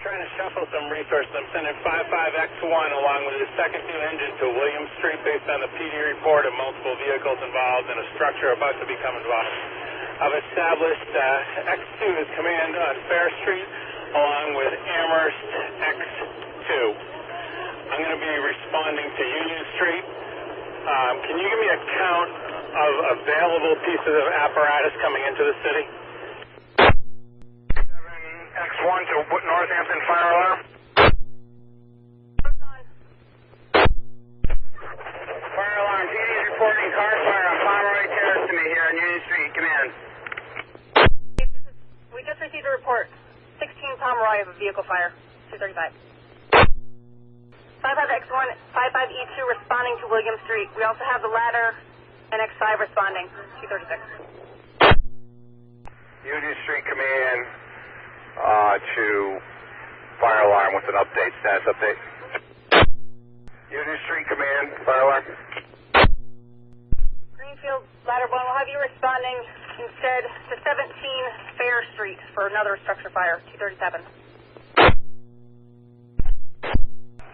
trying to shuffle some resources. I'm sending 55X1 along with the second new engine to William Street based on the PD report of multiple vehicles involved and a structure about to become involved. I've established X2 as command on Fair Street along with Amherst X2. I'm going to be responding to Union Street. Can you give me a count of available pieces of apparatus coming into the city? 7X1 to Northampton fire alarm. Fire alarm, PD is reporting car fire on Pomeroy Terrace to me here on Union Street. Command. We just received a report. 16 Pomeroy of a vehicle fire. 235. 55X1, 55E2 responding to William Street. We also have the ladder and X5 responding. 236. Union Street Command to fire alarm with an update, status update. Union Street Command, fire alarm. Greenfield, ladder 1, we'll have you responding instead to 17 Fair Street for another structure fire. 237.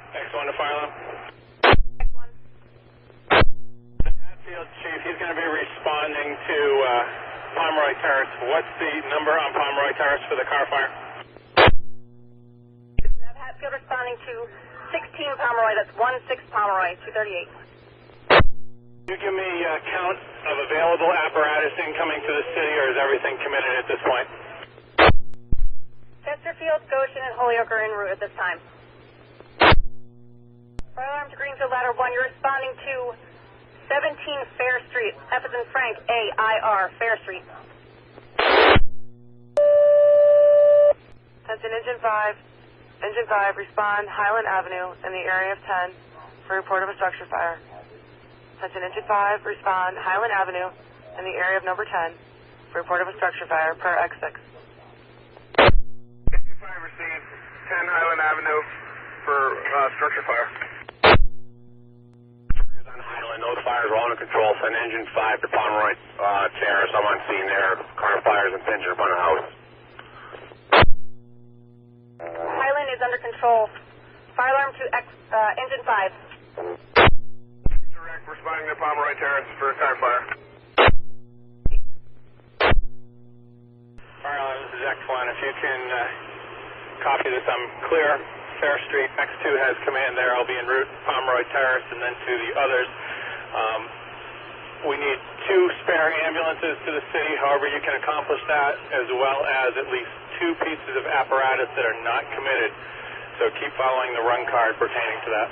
X1 to fire alarm. X1. The Hatfield chief, he's going to be responding to Pomeroy Terrace. What's the number on Pomeroy Terrace for the car fire? We have Hatfield responding to 16 Pomeroy. That's 16 Pomeroy. 238. Can you give me a count of available apparatus incoming to the city, or is everything committed at this point? Chesterfield, Goshen, and Holyoke are en route at this time. Fire alarm to Greenfield, ladder 1. You're responding to 17 Fair Street. F as in Frank, A-I-R, Fair Street. Attention Engine 5. Engine 5, respond Highland Avenue in the area of 10 for report of a structure fire. Attention Engine 5, respond Highland Avenue in the area of number 10 for report of a structure fire per X6. Engine 5 received 10 Highland Avenue for structure fire. On Highland, those fires are all under control. Send Engine 5 to Pomeroy Terrace. I'm on scene there. Car fires and pins are up on the house. Highland is under control. Fire alarm to Engine 5. Direct responding to Pomeroy Terrace for a car fire. Fire alarm, this is X1. If you can copy this, I'm clear. Fair Street, X2 has command there. I'll be en route to Pomeroy Terrace and then to the others. We need 2 spare ambulances to the city. However, you can accomplish that, as well as at least 2 pieces of apparatus that are not committed. So keep following the run card pertaining to that.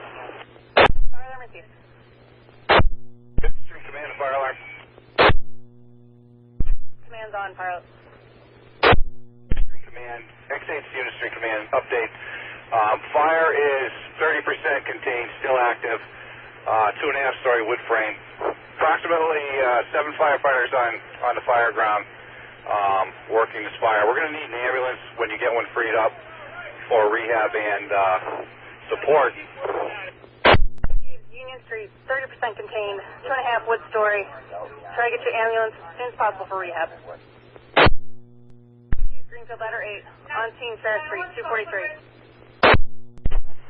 Fire alarm received. Street Command, fire alarm. Command's on, fire. Street Command, X8 Unit Street Command, update. Fire is 30% contained, still active. 2.5-story wood frame. Approximately 7 firefighters on the fire ground working this fire. We're going to need an ambulance when you get one freed up for rehab and support. Union Street, 30% contained, 2.5 wood story. Try to get your ambulance as soon as possible for rehab. Greenfield, ladder 8, on scene, Fair Street, 243.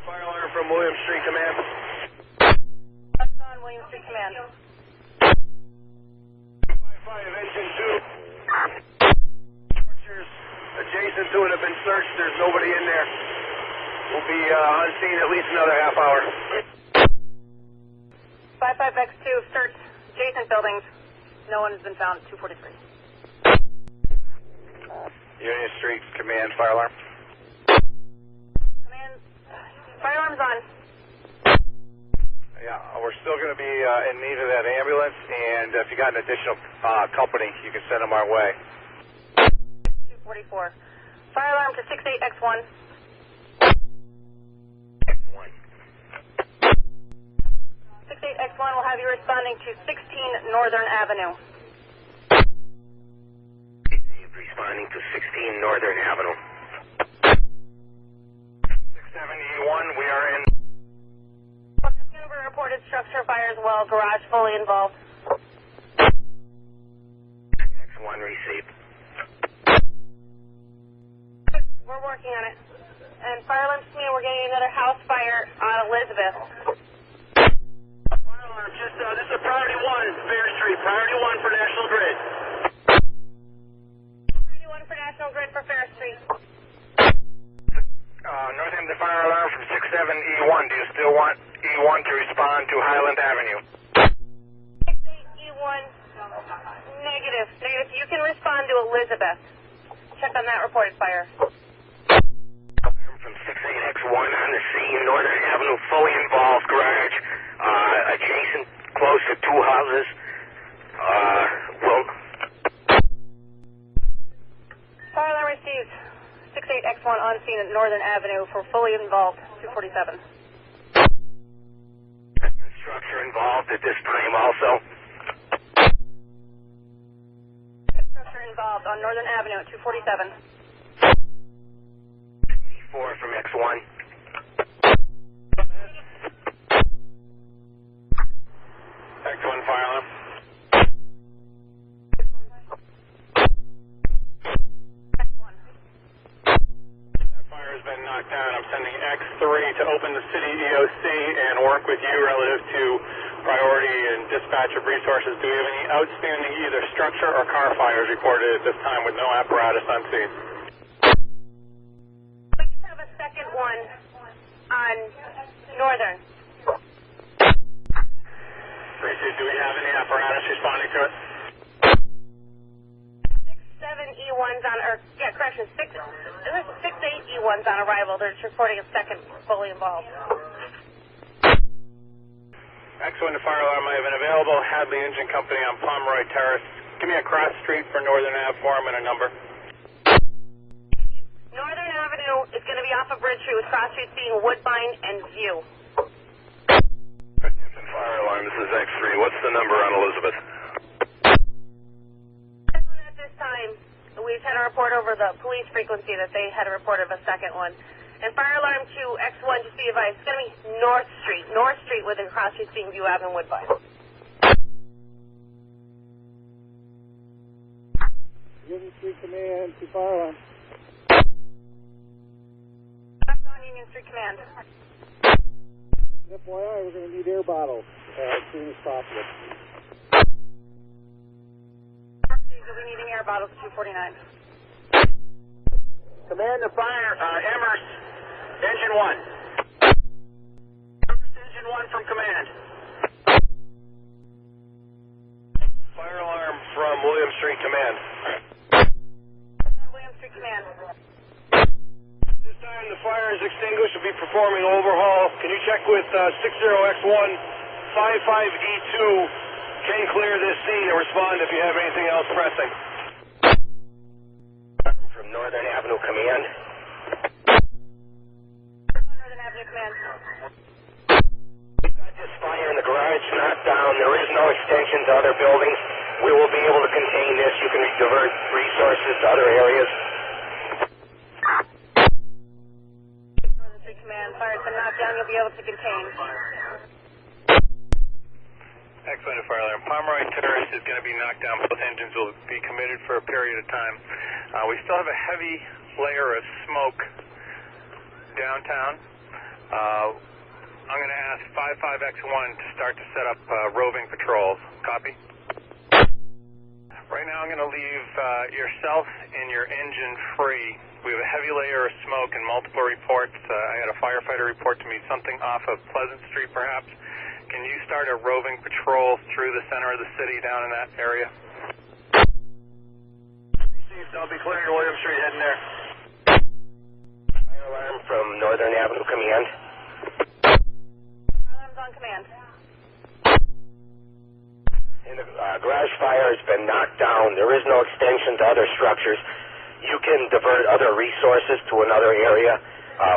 Fire alarm from William Street Command. That's on William Street Command. 5 Engine 2. Structures adjacent to it have been searched. There's nobody in there. We'll be on scene at least another half hour. 55X2, search adjacent buildings. No one has been found. 243. Union Street Command, fire alarm. Command, fire alarm's on. Yeah, we're still going to be in need of that ambulance, and if you got an additional company, you can send them our way. 244. Fire alarm to 68X1. X1. 68X1 will have you responding to 16 Northern Avenue. Responding to 16 Northern Avenue. 671, we are in. That's going to be reported structure fire as well. Garage fully involved. X1 received. We're working on it. And fire alarms to me, we're getting another house fire on Elizabeth. Fire alarm, this is a priority 1, Fair Street. Priority 1 for National Grid. Priority 1 for National Grid for Fair Street. Northampton fire alarm from 67E1. Do you still want E1 to respond to Highland Avenue? 68E1, negative. Negative. You can respond to Elizabeth. Check on that reported fire. From 68X1 on the scene, Northern Avenue, fully involved garage, adjacent, close to 2 houses. Fire alarm received. 68X1 on scene at Northern Avenue for fully involved, 247. Structure involved at this time also. Structure involved on Northern Avenue at 247. 4 from X1. X1 fire alarm. Been knocked down. I'm sending X3 to open the city EOC and work with you relative to priority and dispatch of resources. Do we have any outstanding either structure or car fires reported at this time with no apparatus on scene? We just have a second one on Northern. Tracy, do we have any apparatus responding to it? 7E1's on, or, yeah, correction, 6-8E1's on arrival. They're just reporting a second fully involved. X1 to fire alarm might have been available. Hadley Engine Company on Pomeroy Terrace. Give me a cross street for Northern Ave form and a number. Northern Avenue is going to be off of Bridge Street with cross streets being Woodbine and View. Fire alarm, this is X3. What's the number on Elizabeth? At this time, we've had a report over the police frequency that they had a report of a second one. And fire alarm to X1, just be advised, it's going to be North Street with the cross streets being View Ave and Woodbine. Union Street Command to fire alarm. That's on Union Street Command. FYI, we're going to need air bottles as soon as possible. We'll be needing air bottles at 249. Command to fire, Amherst, Engine 1. Amherst, Engine 1 from command. Fire alarm from William Street Command. William Street Command. This time the fire is extinguished. Will be performing overhaul. Can you check with 60X1, 55E2, can clear this scene and respond if you have anything else pressing. From Northern Avenue Command. Northern Avenue Command. We've got this fire in the garage knocked down. There is no extension to other buildings. We will be able to contain this. You can divert resources to other areas. Northern Street Command. Fire's been knocked down. You'll be able to contain. X1 to fire alarm. Pomeroy Terrace is going to be knocked down. Both engines will be committed for a period of time. We still have a heavy layer of smoke downtown. I'm going to ask 55X1 to start to set up roving patrols. Copy? Right now I'm going to leave yourself and your engine free. We have a heavy layer of smoke and multiple reports. I had a firefighter report to me something off of Pleasant Street perhaps. Can you start a roving patrol through the center of the city down in that area? I'll be clearing William Street heading there. Fire alarm from Northern Avenue Command. Alarm's on command. And the garage fire has been knocked down. There is no extension to other structures. You can divert other resources to another area.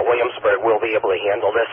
Williamsburg will be able to handle this.